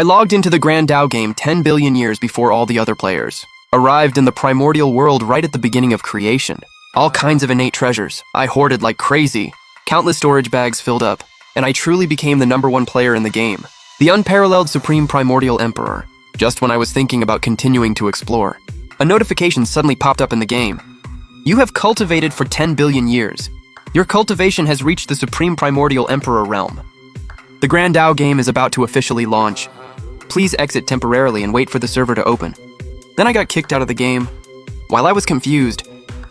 I logged into the Grand Tao game 10 billion years before all the other players. Arrived in the primordial world right at the beginning of creation. All kinds of innate treasures. I hoarded like crazy. Countless storage bags filled up. And I truly became the #1 player in the game. The unparalleled Supreme Primordial Emperor. Just when I was thinking about continuing to explore, a notification suddenly popped up in the game. You have cultivated for 10 billion years. Your cultivation has reached the Supreme Primordial Emperor realm. The Grand Tao game is about to officially launch. Please exit temporarily and wait for the server to open. Then I got kicked out of the game. While I was confused,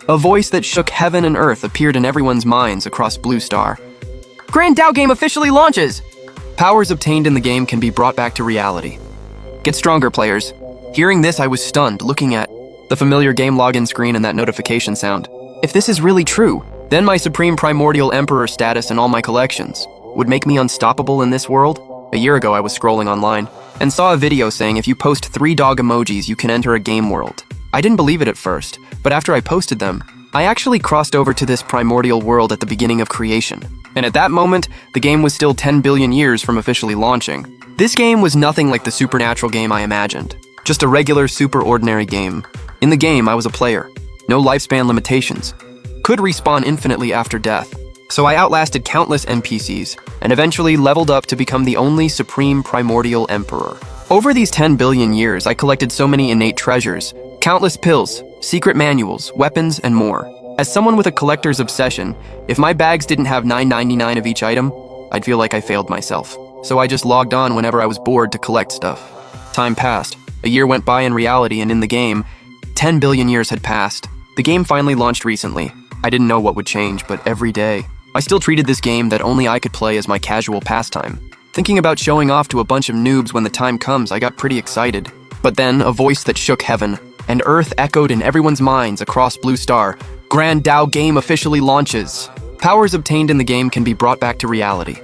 a voice that shook heaven and earth appeared in everyone's minds across Blue Star. Grand Tao game officially launches! Powers obtained in the game can be brought back to reality. Get stronger, players. Hearing this, I was stunned, looking at the familiar game login screen and that notification sound. If this is really true, then my Supreme Primordial Emperor status and all my collections would make me unstoppable in this world. A year ago, I was scrolling online and saw a video saying if you post 3 dog emojis, you can enter a game world. I didn't believe it at first, but after I posted them, I actually crossed over to this primordial world at the beginning of creation. And at that moment, the game was still 10 billion years from officially launching. This game was nothing like the supernatural game I imagined. Just a regular, super ordinary game. In the game, I was a player. No lifespan limitations. Could respawn infinitely after death. So I outlasted countless NPCs, and eventually leveled up to become the only Supreme Primordial Emperor. Over these 10 billion years, I collected so many innate treasures, countless pills, secret manuals, weapons, and more. As someone with a collector's obsession, if my bags didn't have $9.99 of each item, I'd feel like I failed myself. So I just logged on whenever I was bored to collect stuff. Time passed. A year went by in reality, and in the game, 10 billion years had passed. The game finally launched recently. I didn't know what would change, but every day, I still treated this game that only I could play as my casual pastime. Thinking about showing off to a bunch of noobs when the time comes, I got pretty excited. But then, a voice that shook heaven and earth echoed in everyone's minds across Blue Star. Grand Tao game officially launches. Powers obtained in the game can be brought back to reality.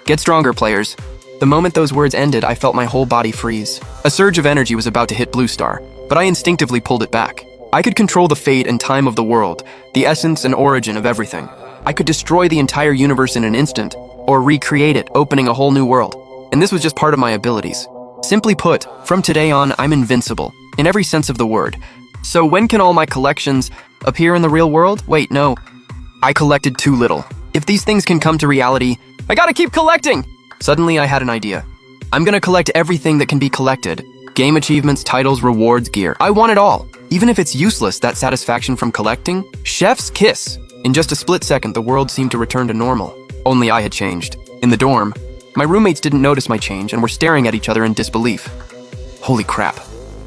Get stronger, players. The moment those words ended, I felt my whole body freeze. A surge of energy was about to hit Blue Star, but I instinctively pulled it back. I could control the fate and time of the world, the essence and origin of everything. I could destroy the entire universe in an instant, or recreate it, opening a whole new world. And this was just part of my abilities. Simply put, from today on, I'm invincible, in every sense of the word. So when can all my collections appear in the real world? Wait, no. I collected too little. If these things can come to reality, I gotta keep collecting! Suddenly, I had an idea. I'm gonna collect everything that can be collected. Game achievements, titles, rewards, gear. I want it all. Even if it's useless, that satisfaction from collecting. Chef's kiss. In just a split second, the world seemed to return to normal. Only I had changed. In the dorm, my roommates didn't notice my change and were staring at each other in disbelief. Holy crap.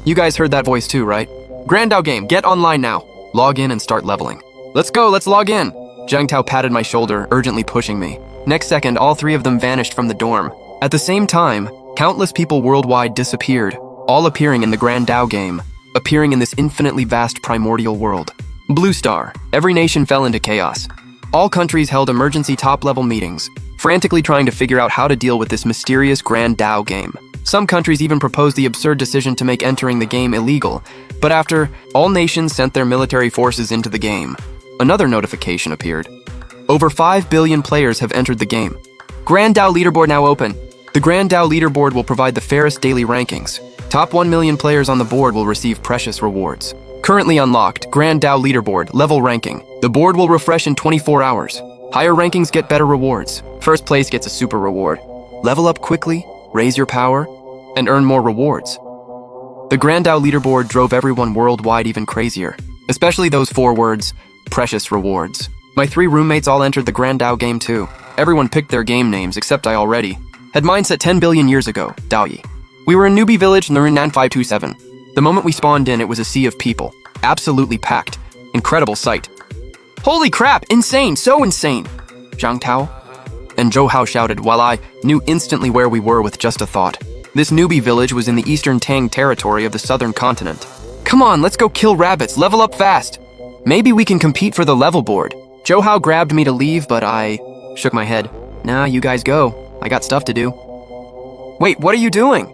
You guys heard that voice too, right? Grand Tao game, get online now. Log in and start leveling. Let's go, let's log in. Zhang Tao patted my shoulder, urgently pushing me. Next second, all 3 of them vanished from the dorm. At the same time, countless people worldwide disappeared, all appearing in the Grand Tao game, appearing in this infinitely vast primordial world. Blue Star. Every nation fell into chaos. All countries held emergency top-level meetings, frantically trying to figure out how to deal with this mysterious Grand Tao game. Some countries even proposed the absurd decision to make entering the game illegal, but after, all nations sent their military forces into the game. Another notification appeared. Over 5 billion players have entered the game. Grand Tao leaderboard now open. The Grand Tao leaderboard will provide the fairest daily rankings. Top 1 million players on the board will receive precious rewards. Currently unlocked, Grand Tao leaderboard, level ranking. The board will refresh in 24 hours. Higher rankings get better rewards. First place gets a super reward. Level up quickly, raise your power, and earn more rewards. The Grand Tao leaderboard drove everyone worldwide even crazier, especially those 4 words, precious rewards. My 3 roommates all entered the Grand Tao game too. Everyone picked their game names, except I already had mine set 10 billion years ago, Daoyi. We were in Newbie Village, Narunan 527. The moment we spawned in, it was a sea of people. Absolutely packed. Incredible sight. Holy crap, insane, so insane! Zhang Tao and Zhou Hao shouted while I knew instantly where we were with just a thought. This Newbie Village was in the eastern Tang territory of the southern continent. Come on, let's go kill rabbits, level up fast! Maybe we can compete for the level board. Zhou Hao grabbed me to leave, but I shook my head. Nah, you guys go. I got stuff to do. Wait, what are you doing?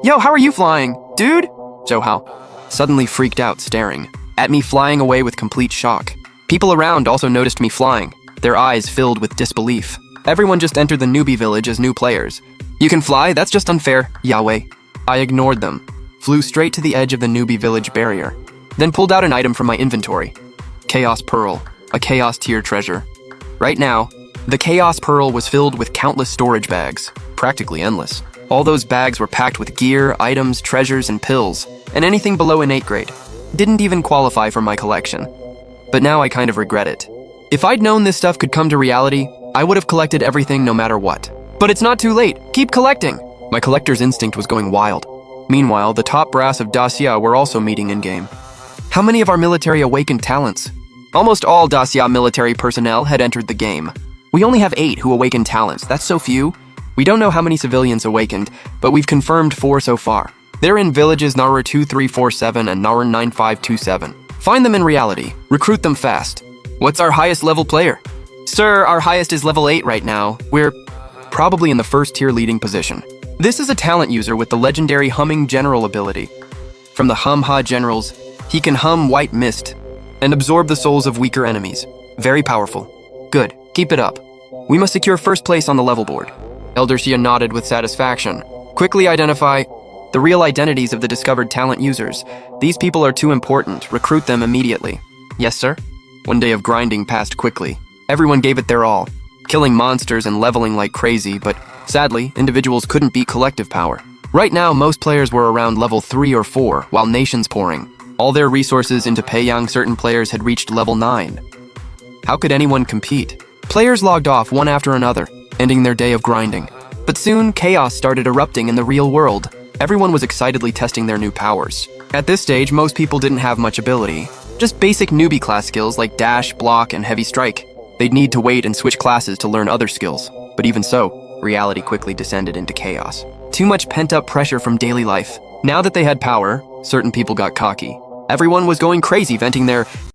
Yo, how are you flying? Dude? Zhou Hao suddenly freaked out, staring at me flying away with complete shock. People around also noticed me flying, their eyes filled with disbelief. Everyone just entered the Newbie Village as new players. You can fly? That's just unfair, Yahweh. I ignored them, flew straight to the edge of the newbie village barrier, then pulled out an item from my inventory. Chaos Pearl, a Chaos tier treasure. Right now, the Chaos Pearl was filled with countless storage bags, practically endless. All those bags were packed with gear, items, treasures, and pills, and anything below an 8th grade. Didn't even qualify for my collection. But now I kind of regret it. If I'd known this stuff could come to reality, I would have collected everything no matter what. But it's not too late. Keep collecting! My collector's instinct was going wild. Meanwhile, the top brass of Dacia were also meeting in-game. How many of our military awakened talents? Almost all Dacia military personnel had entered the game. We only have 8 who awakened talents. That's so few. We don't know how many civilians awakened, but we've confirmed 4 so far. They're in villages Naur 2347 and Naur 9527. Find them in reality. Recruit them fast. What's our highest level player? Sir, our highest is level 8 right now. We're probably in the first tier leading position. This is a talent user with the legendary Humming General ability. From the Hum-Ha Generals, he can hum white mist and absorb the souls of weaker enemies. Very powerful. Good. Keep it up. We must secure first place on the level board. Elder Shia nodded with satisfaction. Quickly identify the real identities of the discovered talent users. These people are too important. Recruit them immediately. Yes, sir? One day of grinding passed quickly. Everyone gave it their all, killing monsters and leveling like crazy, but sadly, individuals couldn't beat collective power. Right now, most players were around level 3 or 4, while nations pouring. All their resources into Peiyang, certain players had reached level 9. How could anyone compete? Players logged off one after another, ending their day of grinding. But soon, chaos started erupting in the real world. Everyone was excitedly testing their new powers. At this stage, most people didn't have much ability. Just basic newbie class skills like dash, block, and heavy strike. They'd need to wait and switch classes to learn other skills. But even so, reality quickly descended into chaos. Too much pent-up pressure from daily life. Now that they had power, certain people got cocky. Everyone was going crazy, venting their